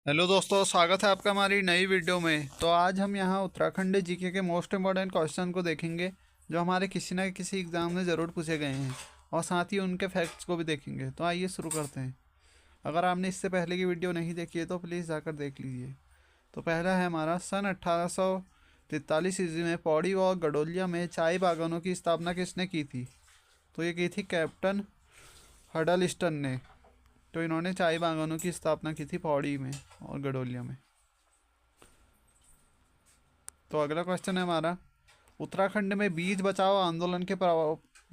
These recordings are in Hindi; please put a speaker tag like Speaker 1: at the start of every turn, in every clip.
Speaker 1: हेलो दोस्तों, स्वागत है आपका हमारी नई वीडियो में। तो आज हम यहाँ उत्तराखंड जीके के मोस्ट इम्पॉर्टेंट क्वेश्चन को देखेंगे जो हमारे किसी न किसी एग्ज़ाम में ज़रूर पूछे गए हैं, और साथ ही उनके फैक्ट्स को भी देखेंगे। तो आइए शुरू करते हैं। अगर आपने इससे पहले की वीडियो नहीं देखी है तो प्लीज़ जाकर देख लीजिए। तो पहला है हमारा, सन 1843 ईस्वी में पौड़ी और गडोलिया में चाय बागानों की स्थापना किसने की थी? तो ये की थी कैप्टन हडलस्टन ने। तो इन्होंने चाय बागानों की स्थापना की थी पौड़ी में और गडोलिया में। तो अगला क्वेश्चन है हमारा, उत्तराखंड में बीज बचाओ आंदोलन के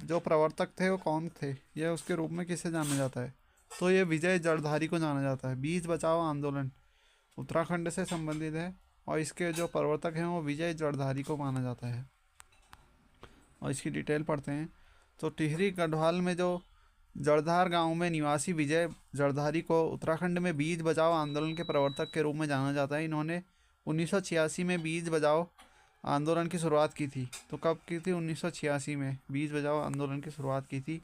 Speaker 1: जो प्रवर्तक थे वो कौन थे? यह उसके रूप में किसे जाना जाता है? तो ये विजय जड़धारी को जाना जाता है। बीज बचाओ आंदोलन उत्तराखंड से संबंधित है और इसके जो प्रवर्तक हैं वो विजय जड़धारी को माना जाता है। और इसकी डिटेल पढ़ते हैं। तो टिहरी गढ़वाल में जो जड़धार गांव में निवासी विजय जड़धारी को उत्तराखंड में बीज बचाओ आंदोलन के प्रवर्तक के रूप में जाना जाता है। इन्होंने 1986 में बीज बचाओ आंदोलन की शुरुआत की थी। तो कब की थी? 1986 में बीज बचाओ आंदोलन की शुरुआत की थी।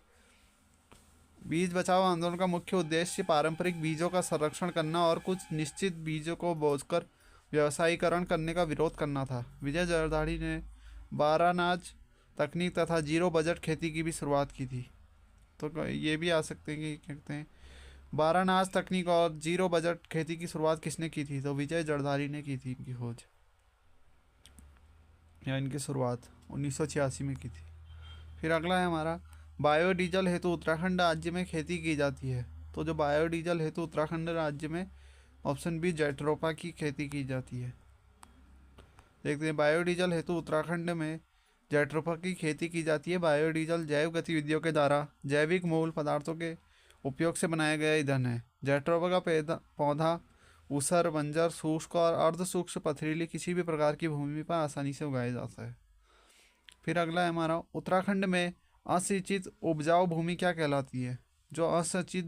Speaker 1: बीज बचाओ आंदोलन का मुख्य उद्देश्य पारंपरिक बीजों का संरक्षण करना और कुछ निश्चित बीजों को बोझकर व्यवसायीकरण करने का विरोध करना था। विजय जरदारी ने बारानाज तकनीक तथा जीरो बजट खेती की भी शुरुआत की थी। तो ये भी आ सकते हैं कि कहते हैं बारानाज तकनीक और जीरो बजट खेती की शुरुआत किसने की थी? तो विजय जरदारी ने की थी इनकी खोज या इनकी शुरुआत 1986 में की थी। फिर अगला है हमारा, बायोडीजल हेतु उत्तराखंड राज्य में खेती की जाती है। तो जो बायोडीजल हेतु उत्तराखंड राज्य में, ऑप्शन बी, जैट्रोपा की खेती की जाती है। देखते हैं, बायोडीजल हेतु उत्तराखंड में जैट्रोपा की खेती की जाती है। बायोडीजल जैव गतिविधियों के द्वारा जैविक मूल पदार्थों के उपयोग से बनाया गया ईंधन है। जैट्रोपा का पौधा ऊसर, बंजर, शुष्क और अर्ध सूक्ष्म पथरीली किसी भी प्रकार की भूमि पर आसानी से उगाया जाता है। फिर अगला है हमारा, उत्तराखंड में असिंचित उपजाऊ भूमि क्या कहलाती है? जो असिंचित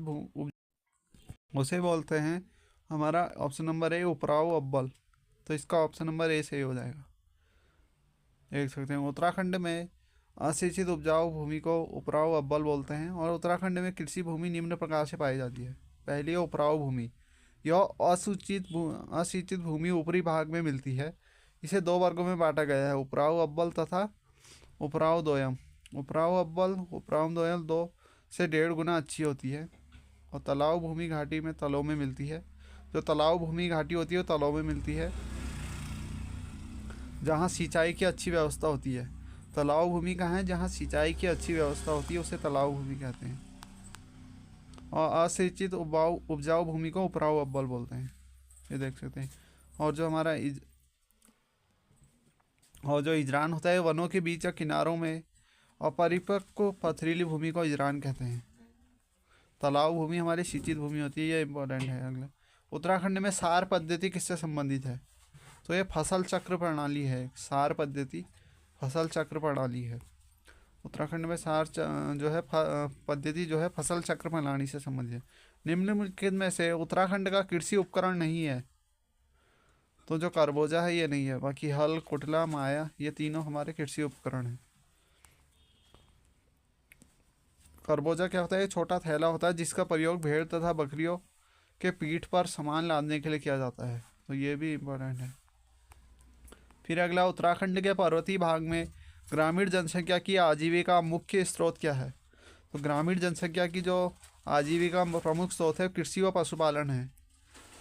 Speaker 1: उसे बोलते हैं हमारा ऑप्शन नंबर ए, उपराऊ अव्वल। तो इसका ऑप्शन नंबर ए सही हो जाएगा। देख सकते हैं, उत्तराखंड में असिंचित उपजाऊ भूमि को उपराऊ अव्वल बोलते हैं। और उत्तराखंड में कृषि भूमि निम्न प्रकार से पाई जाती है। पहली है उपराऊ भूमि। यह असिंचित भूमि ऊपरी भाग में मिलती है। इसे दो वर्गों में बांटा गया है, उपराऊ अव्वल तथा उपराऊ दोयम। उपराऊ अव्वल उपराऊ दोयम 2 से 1.5 गुना अच्छी होती है। और तालाब भूमि घाटी में तलों में मिलती है। जो तालाब भूमि घाटी होती है वो तलों में मिलती है जहाँ सिंचाई की अच्छी व्यवस्था होती है। तालाब भूमि कहाँ है? जहाँ सिंचाई की अच्छी व्यवस्था होती है उसे तालाब भूमि कहते हैं। और असिंचित उपजाऊ भूमि को उपराऊ अव्वल बोलते हैं। ये देख सकते हैं। और जो हमारा इजरान होता है वनों के बीच या किनारों में अपरिपक्व पथरीली भूमि को इजरान कहते हैं। तालाब भूमि हमारी सिंचित भूमि होती है, ये इंपॉर्टेंट है। अगला, उत्तराखंड में सार पद्धति किससे संबंधित है? तो ये फसल चक्र प्रणाली है। सार पद्धति फसल चक्र प्रणाली है। उत्तराखंड में जो है पद्धति जो है फसल चक्र प्रणाली से संबंधित है। निम्नलिखित में से उत्तराखंड का कृषि उपकरण नहीं है। तो जो करबोजा है ये नहीं है, बाकी हल, कुटला, माया ये तीनों हमारे कृषि उपकरण हैं। करबोजा क्या होता है? छोटा थैला होता है जिसका प्रयोग भेड़ तथा बकरियों के पीठ पर सामान लादने के लिए किया जाता है। तो ये भी इम्पोर्टेंट है। फिर अगला, उत्तराखंड के पर्वतीय भाग में ग्रामीण जनसंख्या की आजीविका मुख्य स्रोत क्या है? तो ग्रामीण जनसंख्या की जो आजीविका प्रमुख स्रोत है कृषि व पशुपालन है।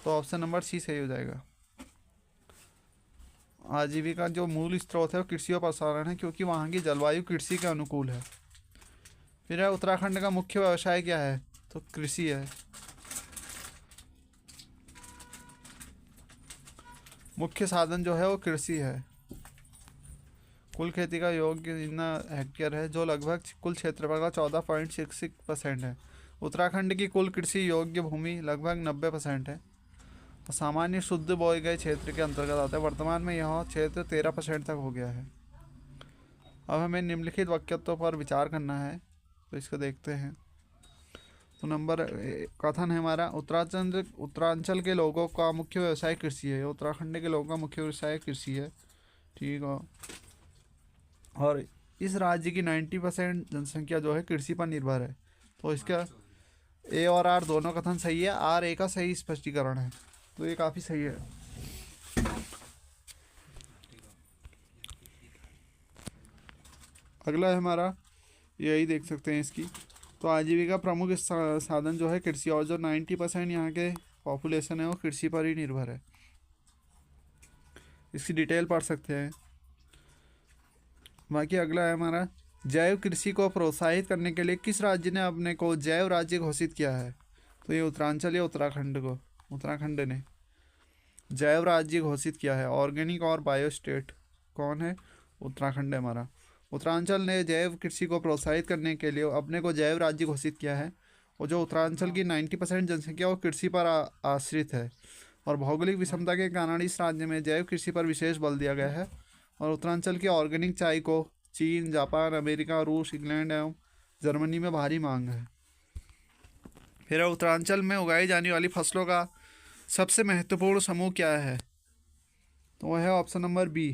Speaker 1: तो ऑप्शन नंबर सी सही हो जाएगा। आजीविका जो मूल स्रोत है वो कृषि व पशुपालन है, क्योंकि वहाँ की जलवायु कृषि के अनुकूल है। फिर है, उत्तराखंड का मुख्य व्यवसाय क्या है? तो कृषि है। मुख्य साधन जो है वो कृषि है। कुल खेती का योग्य जितना हेक्टेयर है जो लगभग कुल क्षेत्रफल का 14.66% है। उत्तराखंड की कुल कृषि योग्य भूमि लगभग 90% है और सामान्य शुद्ध बोए गए क्षेत्र के अंतर्गत आता है। वर्तमान में यह क्षेत्र 13% तक हो गया है। अब हमें निम्नलिखित वाक्यों पर विचार करना है, तो इसको देखते हैं। तो कथन है हमारा, उत्तरांचल के लोगों का मुख्य व्यवसाय कृषि है। उत्तराखंड के लोगों का मुख्य व्यवसाय कृषि है। ठीक है। और इस राज्य की 90% जनसंख्या जो है कृषि पर निर्भर है। तो इसका ए और आर दोनों कथन सही है। आर ए का सही स्पष्टीकरण है। तो ये काफ़ी सही है। अगला है हमारा, यही देख सकते हैं इसकी। तो आजीविका प्रमुख साधन जो है कृषि, और जो 90% यहाँ के पॉपुलेशन है वो कृषि पर ही निर्भर है। इसकी डिटेल पढ़ सकते हैं। बाकी अगला है हमारा, जैव कृषि को प्रोत्साहित करने के लिए किस राज्य ने अपने को जैव राज्य घोषित किया है? तो ये उत्तरांचल या उत्तराखंड ने जैव राज्य घोषित किया है। ऑर्गेनिक और बायो स्टेट कौन है? उत्तराखंड है हमारा। उत्तरांचल ने जैव कृषि को प्रोत्साहित करने के लिए अपने को जैव राज्य घोषित किया है। और जो उत्तरांचल की 90% जनसंख्या वो कृषि पर आश्रित है, और भौगोलिक विषमता के कारण इस राज्य में जैव कृषि पर विशेष बल दिया गया है। और उत्तरांचल की ऑर्गेनिक चाय को चीन, जापान, अमेरिका, रूस, इंग्लैंड एवं जर्मनी में भारी मांग है। फिर उत्तरांचल में उगाई जाने वाली फसलों का सबसे महत्वपूर्ण समूह क्या है? तो वह है ऑप्शन नंबर बी,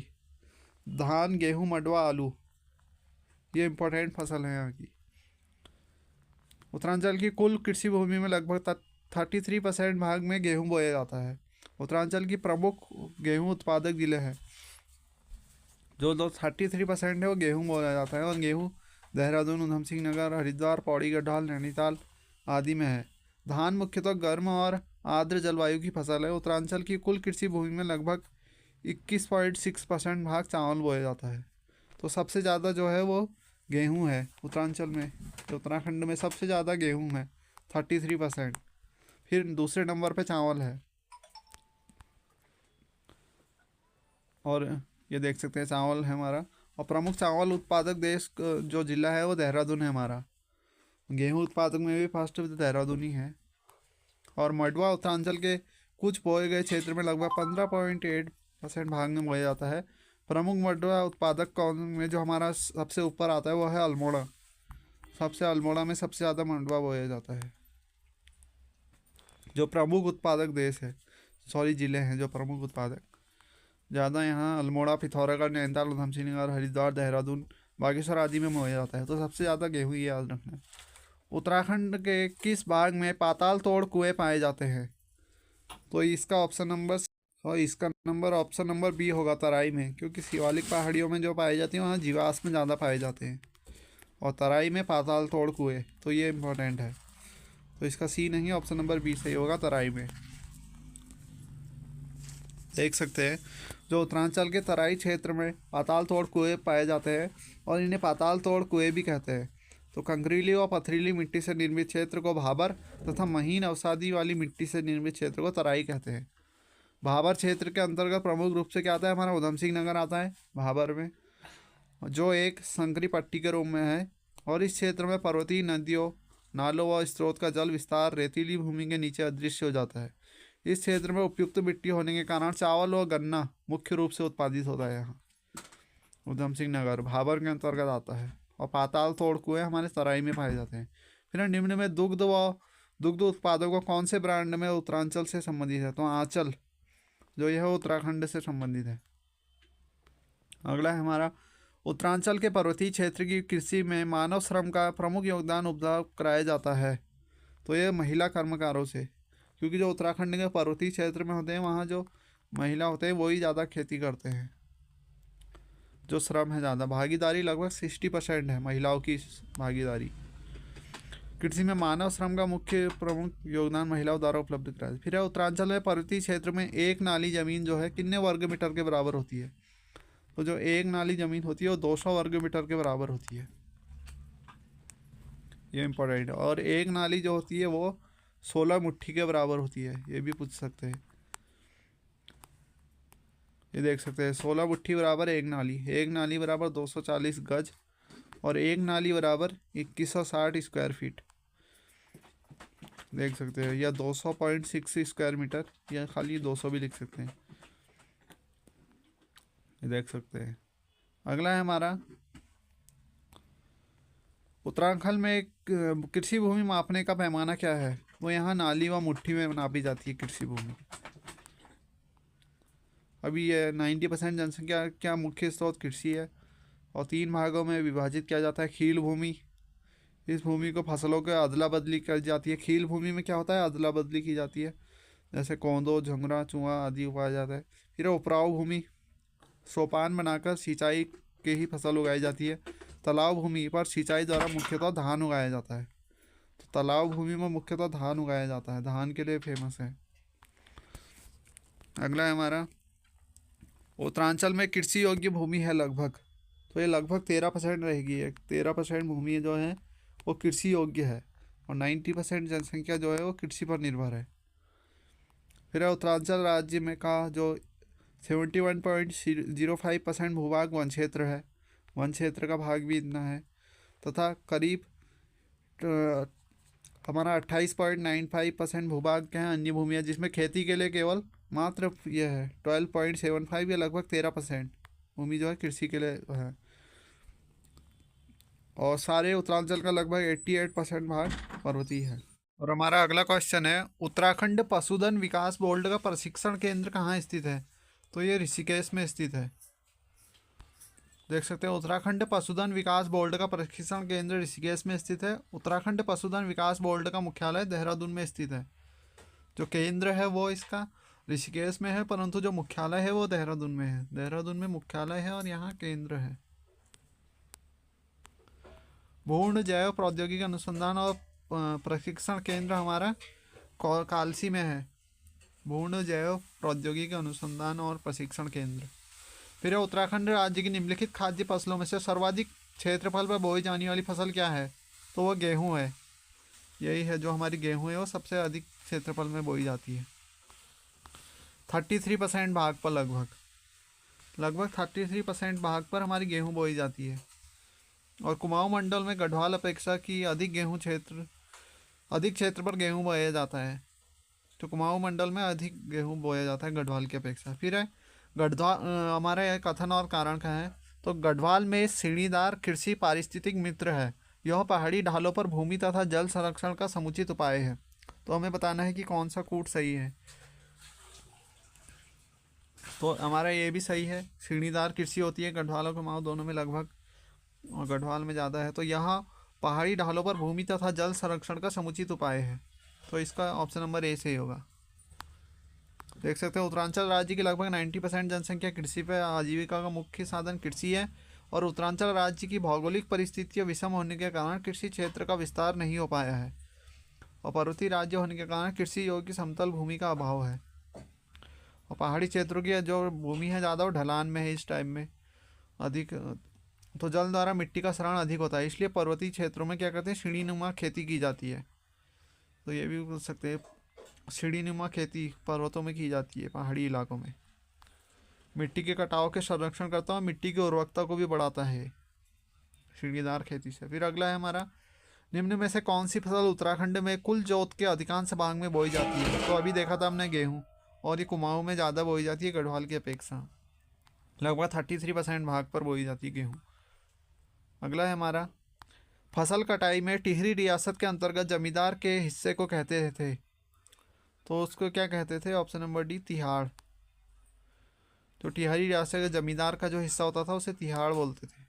Speaker 1: धान, गेहूं, मडवा, आलू। ये इंपॉर्टेंट फसल है यहाँ की। उत्तरांचल की कुल कृषि भूमि में लगभग 33% भाग में गेहूं बोया जाता है। उत्तरांचल की प्रमुख गेहूं उत्पादक जिले हैं। जो 33% है वो गेहूं बोया जाता है, और गेहूं देहरादून, उधम सिंह नगर, हरिद्वार, पौड़ी, गढ़वाल, नैनीताल आदि में है। धान मुख्यतः गर्म और आर्द्र जलवायु की फसल है। उत्तरांचल की कुल कृषि भूमि में लगभग 21.6% भाग चावल बोया जाता है। तो सबसे ज़्यादा जो है वो गेहूं है उत्तरांचल में। तो उत्तराखंड में सबसे ज़्यादा गेहूं है 33%। फिर दूसरे नंबर पे चावल है। और ये देख सकते हैं चावल है हमारा। और प्रमुख चावल उत्पादक देश जो जिला है वो देहरादून है हमारा। गेहूं उत्पादक में भी फर्स्ट देहरादून ही है। और मडवा उत्तरांचल के कुछ बोए गए क्षेत्र में लगभग 15.8% भाग में बोया जाता है। प्रमुख मडवा उत्पादक कौन में जो हमारा सबसे ऊपर आता है वो है अल्मोड़ा। अल्मोड़ा में सबसे ज़्यादा मडवा बोया जाता है। जो प्रमुख उत्पादक देश है, सॉरी जिले हैं जो प्रमुख उत्पादक ज़्यादा, यहाँ अल्मोड़ा, पिथौरागढ़, नैनीताल, उधम सिंह नगर, हरिद्वार, देहरादून, बागेश्वर आदि में बोया जाता है। तो सबसे ज़्यादा गेहूँ ही याद रखना। उत्तराखंड के किस भाग में पाताल तोड़ कुएं पाए जाते हैं? तो इसका नंबर ऑप्शन नंबर बी होगा, तराई में। क्योंकि शिवालिक पहाड़ियों में जो पाए जाती हैं वहाँ जीवाश्म ज़्यादा पाए जाते हैं, और तराई में पाताल तोड़ कुएं। तो ये इम्पोर्टेंट है। तो इसका सी नहीं, ऑप्शन नंबर बी सही होगा, तराई में। देख सकते हैं जो उत्तरांचल के तराई क्षेत्र में पाताल तोड़ कुएं पाए जाते हैं, और इन्हें पाताल तोड़ कुएं भी कहते हैं। तो कंकरीली व पथरीली मिट्टी से निर्मित क्षेत्र को भाबर तथा महीन अवसादी वाली मिट्टी से निर्मित क्षेत्र को तराई कहते हैं। भाबर क्षेत्र के अंतर्गत प्रमुख रूप से क्या आता है? हमारा उधम सिंह नगर आता है भाबर में, जो एक संकरी पट्टी के रूप में है। और इस क्षेत्र में पर्वतीय नदियों, नालों व स्रोत का जल विस्तार रेतीली भूमि के नीचे अदृश्य हो जाता है। इस क्षेत्र में उपयुक्त मिट्टी होने के कारण चावल व गन्ना मुख्य रूप से उत्पादित होता है। यहाँ उधम सिंह नगर भाबर के अंतर्गत आता है। और पाताल तोड़ कुएं हमारे तराई में पाए जाते हैं। फिर निम्न में दुग्ध उत्पादकों कौन से ब्रांड में उत्तरांचल से संबंधित है? तो आंचल जो यह उत्तराखंड से संबंधित है। अगला है हमारा, उत्तरांचल के पर्वतीय क्षेत्र की कृषि में मानव श्रम का प्रमुख योगदान उपलब्ध कराया जाता है। तो ये महिला कर्मकारों से, क्योंकि जो उत्तराखंड के पर्वतीय क्षेत्र में होते हैं वहाँ जो महिला होते हैं वही ज़्यादा खेती करते हैं। जो श्रम है ज़्यादा, भागीदारी लगभग 60% है महिलाओं की भागीदारी। कृषि में मानव श्रम का मुख्य प्रमुख योगदान महिलाओं द्वारा उपलब्ध कराया। फिर है उत्तरांचल में पर्वतीय क्षेत्र में एक नाली जमीन जो है कितने वर्ग मीटर के बराबर होती है? तो जो एक नाली जमीन होती है वो 200 वर्ग मीटर के बराबर होती है। ये इंपॉर्टेंट है। और एक नाली जो होती है वो 16 मुट्ठी के बराबर होती है। ये भी पूछ सकते हैं। ये देख सकते हैं 16 मुट्ठी बराबर एक नाली बराबर 240 गज, और एक नाली बराबर 2160 स्क्वायर फीट। देख सकते हैं, या 200.6 स्क्वायर मीटर, या खाली 200 भी लिख सकते हैं। ये देख सकते हैं। अगला है हमारा, उत्तराखंड में कृषि भूमि मापने का पैमाना क्या है? वो यहाँ नाली व मुट्ठी में नापी जाती है कृषि भूमि। अभी ये 90% जनसंख्या क्या मुख्य स्रोत कृषि है, और 3 भागों में विभाजित किया जाता है। खील भूमि, इस भूमि को फसलों के अदला बदली की जाती है। खील भूमि में क्या होता है? अदला बदली की जाती है। जैसे कौंदो, झंगरा, चूहा आदि उगाया जाता है। फिर उपराऊ भूमि, सोपान बनाकर सिंचाई के ही फसल उगाई जाती है। तालाब भूमि पर सिंचाई द्वारा मुख्यतः धान उगाया जाता है। तो तालाब भूमि में मुख्यतः धान उगाया जाता है, धान के लिए फेमस है। अगला है हमारा, उत्तरांचल में कृषि योग्य भूमि है लगभग, तो ये लगभग 13% रहेगी। 13% भूमि जो है वो कृषि योग्य है और 90% जनसंख्या जो है वो कृषि पर निर्भर है। फिर है उत्तरांचल राज्य में का जो 71.05% भूभाग वन क्षेत्र है, वन क्षेत्र का भाग भी इतना है। तथा करीब हमारा 28.95% भूभाग के हैं अन्य भूमियाँ, जिसमें खेती के लिए केवल मात्र यह है 12.75 या लगभग 13% भूमि जो है कृषि के लिए है। और सारे उत्तरांचल का लगभग 88% भाग पर्वतीय है। और हमारा अगला क्वेश्चन है, उत्तराखंड पशुधन विकास बोर्ड का प्रशिक्षण केंद्र कहाँ स्थित है? तो ये ऋषिकेश में स्थित है। देख सकते हैं, उत्तराखंड पशुधन विकास बोर्ड का प्रशिक्षण केंद्र ऋषिकेश में स्थित है। उत्तराखंड पशुधन विकास बोर्ड का मुख्यालय देहरादून में स्थित है। जो केंद्र है वो इसका ऋषिकेश में है, परंतु जो मुख्यालय है वो देहरादून में है। देहरादून में मुख्यालय है और यहाँ केंद्र है। पूर्ण जैव प्रौद्योगिकी अनुसंधान और प्रशिक्षण केंद्र हमारा कालसी में है। पूर्ण जैव प्रौद्योगिकी अनुसंधान और प्रशिक्षण केंद्र। फिर है, उत्तराखंड राज्य की निम्नलिखित खाद्य फसलों में से सर्वाधिक क्षेत्रफल पर बोई जाने वाली फसल क्या है? तो वह गेहूँ है। यही है, जो हमारी गेहूँ है वो सबसे अधिक क्षेत्रफल में बोई जाती है। 33% भाग पर लगभग 33% भाग पर हमारी गेहूँ बोई जाती है। और कुमाऊं मंडल में गढ़वाल अपेक्षा की अधिक क्षेत्र पर गेहूँ बोया जाता है। तो कुमाऊं मंडल में अधिक गेहूँ बोया जाता है गढ़वाल की अपेक्षा। फिर है गढ़वाल, हमारे कथन और कारण का है। तो गढ़वाल में सीढ़ीदार कृषि पारिस्थितिक मित्र है। यह पहाड़ी ढालों पर भूमि तथा जल संरक्षण का समुचित उपाय है। तो हमें बताना है कि कौन सा कूट सही है। तो हमारा ये भी सही है, सीढ़ीदार कृषि होती है गढ़वाल और कुमाऊं दोनों में लगभग, और गढ़वाल में ज़्यादा है। तो यहाँ पहाड़ी ढालों पर भूमि तथा जल संरक्षण का समुचित उपाय है। तो इसका ऑप्शन नंबर ए सही होगा। देख सकते हैं, उत्तरांचल राज्य की लगभग 90% जनसंख्या कृषि पर आजीविका का मुख्य साधन कृषि है। और उत्तरांचल राज्य की भौगोलिक परिस्थितियाँ विषम होने के कारण कृषि क्षेत्र का विस्तार नहीं हो पाया है। और पर्वतीय राज्य होने के कारण कृषि योग्य समतल भूमि का अभाव है। और पहाड़ी क्षेत्रों की जो भूमि है ज़्यादा वो ढलान में है इस टाइम में अधिक, तो जल द्वारा मिट्टी का शरण अधिक होता है, इसलिए पर्वतीय क्षेत्रों में क्या करते हैं, सीढ़ीनुमा खेती की जाती है। तो ये भी बोल सकते हैं, सीढ़ीनुमा खेती पर्वतों में की जाती है, पहाड़ी इलाकों में। मिट्टी के कटाव के संरक्षण करता है, मिट्टी की उर्वरकता को भी बढ़ाता है सीढ़ीदार खेती से। फिर अगला है हमारा, निम्न में से कौन सी फसल उत्तराखंड में कुल जोत के अधिकांश भाग में बोई जाती है? तो अभी देखा था हमने गेहूँ, और ये कुमाऊँ में ज़्यादा बोई जाती है गढ़वाल की अपेक्षा, लगभग 33% भाग पर बोई जाती है गेहूँ। अगला है हमारा, फसल कटाई में टिहरी रियासत के अंतर्गत जमींदार के हिस्से को कहते थे, तो उसको क्या कहते थे? Option number D, Tihar. तो टिहरी रियासत के जमींदार का जो हिस्सा होता था उसे तिहाड़ बोलते थे।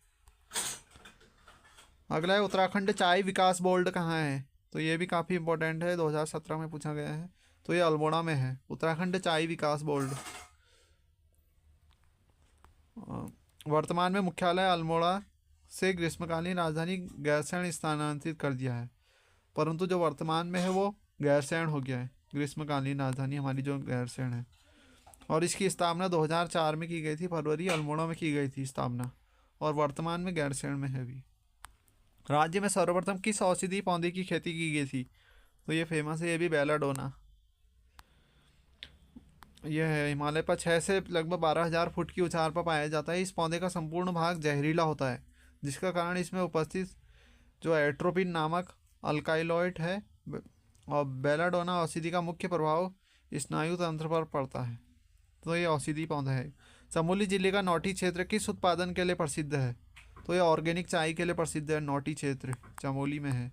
Speaker 1: अगला है, उत्तराखंड चाय विकास बोर्ड कहाँ है? तो ये भी काफ़ी इंपॉर्टेंट है, 2017 में पूछा गया है। तो ये अल्मोड़ा में है, उत्तराखंड चाय विकास बोर्ड। वर्तमान में मुख्यालय अल्मोड़ा से ग्रीष्मकालीन राजधानी गैरसैंण स्थानांतरित कर दिया है, परंतु जो वर्तमान में है वो गैरसैंण हो गया है। ग्रीष्मकालीन राजधानी हमारी जो गैरसैंण है, और इसकी स्थापना 2004 में की गई थी, फरवरी, अल्मोड़ा में की गई थी स्थापना, और वर्तमान में गैरसैंण में है अभी। राज्य में सर्वप्रथम किस औषधीय पौधे की खेती की गई थी? तो ये फेमस है, ये भी बेलाडोना। यह है, हिमालय पर 6 से लगभग 12,000 फुट की ऊंचाई पर पाया जाता है। इस पौधे का संपूर्ण भाग जहरीला होता है, जिसका कारण इसमें उपस्थित जो एट्रोपिन नामक अल्काइलॉइड है। और बेलाडोना औषधि का मुख्य प्रभाव स्नायु तंत्र पर पड़ता है। तो ये औषधि पौधा है। चमोली जिले का नौटी क्षेत्र किस उत्पादन के लिए प्रसिद्ध है? तो ये ऑर्गेनिक चाय के लिए प्रसिद्ध है। नौटी क्षेत्र चमोली में है।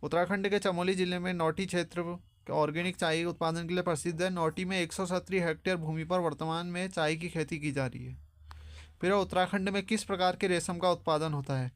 Speaker 1: उत्तराखंड के चमोली जिले में नौटी क्षेत्र ऑर्गेनिक चाय उत्पादन के लिए प्रसिद्ध है। नौटी में 170 हेक्टेयर भूमि पर वर्तमान में चाय की खेती की जा रही है। फिर उत्तराखंड में किस प्रकार के रेशम का उत्पादन होता है?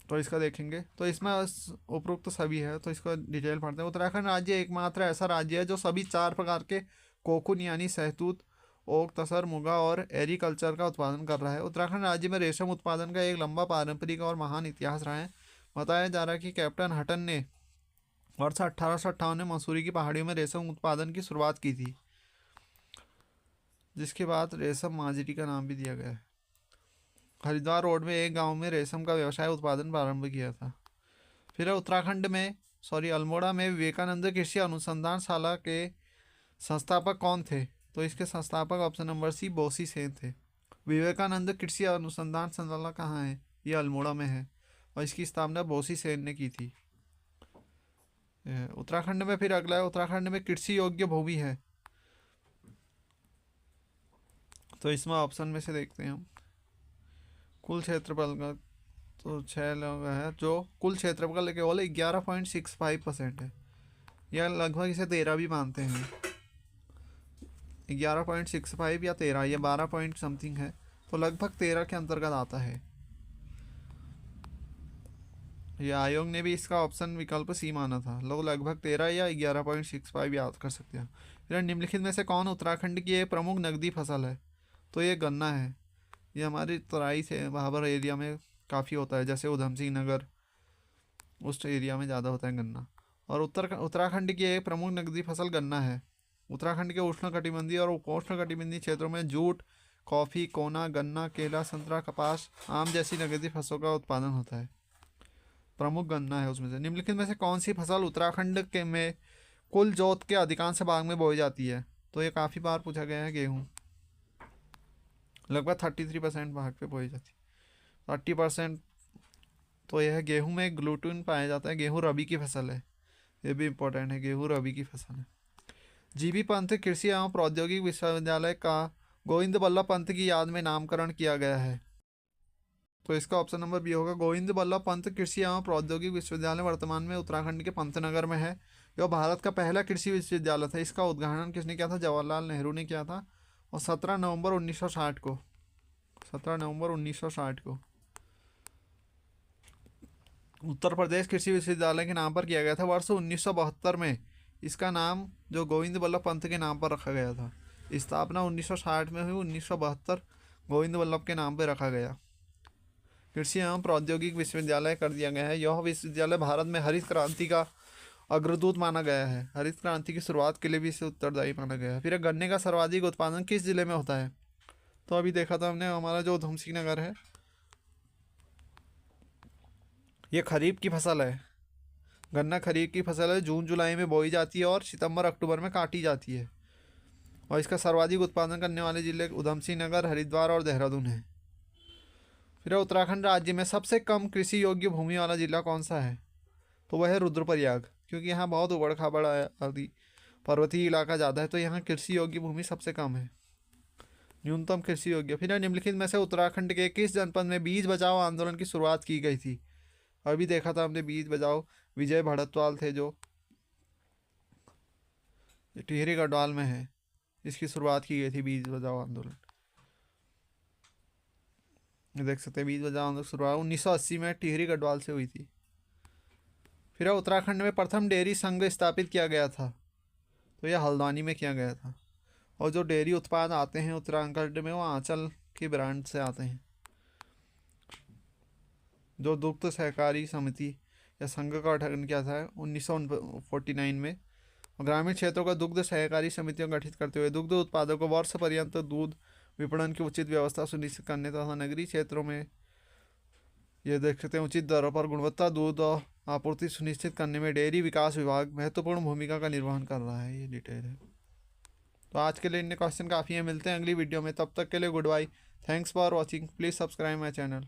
Speaker 1: तो इसका देखेंगे, तो इसमें उपरोक्त तो सभी है, तो इसको डिटेल पढ़ते हैं। उत्तराखंड राज्य एकमात्र ऐसा राज्य है जो सभी 4 प्रकार के कोकून यानी सहतूत, ओक, तसर, मुगा और एरीकल्चर का उत्पादन कर रहा है। उत्तराखंड राज्य में रेशम उत्पादन का एक लंबा पारंपरिक और महान इतिहास रहा है। बताया जा रहा है कि कैप्टन हटन ने वर्ष 1858 में मसूरी की पहाड़ियों में रेशम उत्पादन की शुरुआत की थी, जिसके बाद रेशम माजरी का नाम भी दिया गया है। हरिद्वार रोड में एक गांव में रेशम का व्यवसाय उत्पादन प्रारंभ किया था। फिर उत्तराखंड में अल्मोड़ा में विवेकानंद कृषि अनुसंधानशाला के संस्थापक कौन थे? तो इसके संस्थापक ऑप्शन नंबर सी बोसी सेन थे। विवेकानंद कृषि अनुसंधान संस्थान कहाँ है? ये अल्मोड़ा में है और इसकी स्थापना बोसी सेन ने की थी। उत्तराखंड में फिर अगला है, उत्तराखंड में कृषि योग्य भूमि है, तो इसमें ऑप्शन में से देखते हैं हम। कुल क्षेत्रफल का तो 6 लोग है, जो कुल क्षेत्रफल केवल 11.65% है, या लगभग इसे 13 भी मानते हैं। 11.65 या 13, या 12 पॉइंट समथिंग है, तो लगभग 13 के अंतर्गत आता है। ये आयोग ने भी इसका ऑप्शन विकल्प सी माना था। लोग लगभग 13 या 11.65 याद कर सकते हैं। फिर निम्नलिखित में से कौन उत्तराखंड की एक प्रमुख नकदी फसल है? तो ये गन्ना है। ये हमारी तराई से भाबर एरिया में काफ़ी होता है, जैसे उधम सिंह नगर उस एरिया में ज़्यादा होता है गन्ना। और उत्तराखंड की एक प्रमुख नकदी फसल गन्ना है। उत्तराखंड के उष्णकटिबंधीय और उपोष्णकटिबंधीय क्षेत्रों में जूट, कॉफ़ी, कोना, गन्ना, केला, संतरा, कपास, आम जैसी नकदी फसलों का उत्पादन होता है। प्रमुख गन्ना है उसमें से। निम्नलिखित में से कौन सी फसल उत्तराखंड के में कुल जोत के अधिकांश भाग में बोई जाती है? तो ये काफ़ी बार पूछा गया है। गेहूँ लगभग 33% भाग पे बोई जाती है। 30% तो यह है गेहूँ में ग्लूटेन पाया जाता है। गेहूँ रबी की फसल है, ये भी इम्पोर्टेंट है, गेहूँ रबी की फसल है। जीबी पंत कृषि एवं प्रौद्योगिक विश्वविद्यालय का गोविंद बल्लभ पंत की याद में नामकरण किया गया है। तो इसका ऑप्शन नंबर बी होगा। गोविंद बल्लभ पंत कृषि एवं प्रौद्योगिक विश्वविद्यालय वर्तमान में उत्तराखंड के पंतनगर में है। यह भारत का पहला कृषि विश्वविद्यालय था। इसका उद्घाटन किसने किया था? जवाहरलाल नेहरू ने किया था, और 17 नवंबर 1960 को 17 नवंबर 1960 को उत्तर प्रदेश कृषि विश्वविद्यालय के नाम पर किया गया था। वर्ष 1972 में इसका नाम जो गोविंद बल्लभ पंत के नाम पर रखा गया था। स्थापना 1960 में हुई, 1972 गोविंद बल्लभ के नाम पर रखा गया। कृषि एवं प्रौद्योगिक विश्वविद्यालय कर दिया गया है। यह विश्वविद्यालय भारत में हरित क्रांति का अग्रदूत माना गया है। हरित क्रांति की शुरुआत के लिए भी इसे उत्तरदायी माना गया है। फिर गन्ने का सर्वाधिक उत्पादन किस जिले में होता है? तो अभी देखा था हमने, हमारा जो उधम सिंह नगर है, ये खरीफ की फसल है। गन्ना खरीफ की फसल है, जून जुलाई में बोई जाती है और सितंबर अक्टूबर में काटी जाती है। और इसका सर्वाधिक उत्पादन करने वाले जिले उधम सिंह नगर, हरिद्वार और देहरादून है। फिर उत्तराखंड राज्य में सबसे कम कृषि योग्य भूमि वाला जिला कौन सा है? तो वह है रुद्रप्रयाग, क्योंकि यहाँ बहुत उबड़ खाबड़ आदि पर्वतीय इलाका ज़्यादा है, तो यहाँ कृषि योग्य भूमि सबसे कम है, न्यूनतम कृषि योग्य। फिर निम्नलिखित में से उत्तराखंड के किस जनपद में बीज बचाओ आंदोलन की शुरुआत की गई थी? अभी देखा था हमने बीज बचाओ, विजय भड़तवाल थे जो टिहरी गढ़वाल में है, इसकी शुरुआत की गई थी बीज बचाओ आंदोलन। देख सकते हैं बीज बचाओ आंदोलन शुरुआत 1980 में टिहरी गढ़वाल से हुई थी। फिर उत्तराखंड में प्रथम डेयरी संघ स्थापित किया गया था, तो यह हल्द्वानी में किया गया था। और जो डेयरी उत्पाद आते हैं उत्तराखंड में वो आंचल के ब्रांड से आते हैं। जो दुग्ध सहकारी समिति या संघ का गठन किया था 1949 में, ग्रामीण क्षेत्रों का दुग्ध सहकारी समितियां गठित करते हुए दुग्ध उत्पादकों को वर्ष पर्यंत दूध विपणन की उचित व्यवस्था सुनिश्चित करने तथा नगरीय क्षेत्रों में ये देख सकते हैं उचित दरों पर गुणवत्ता दूध और आपूर्ति सुनिश्चित करने में डेयरी विकास विभाग महत्वपूर्ण भूमिका का निर्वहन कर रहा है। ये डिटेल है। तो आज के लिए इतने क्वेश्चन काफ़ी हैं। मिलते हैं अगली वीडियो में, तब तक के लिए goodbye. Thanks for watching. Please subscribe my channel.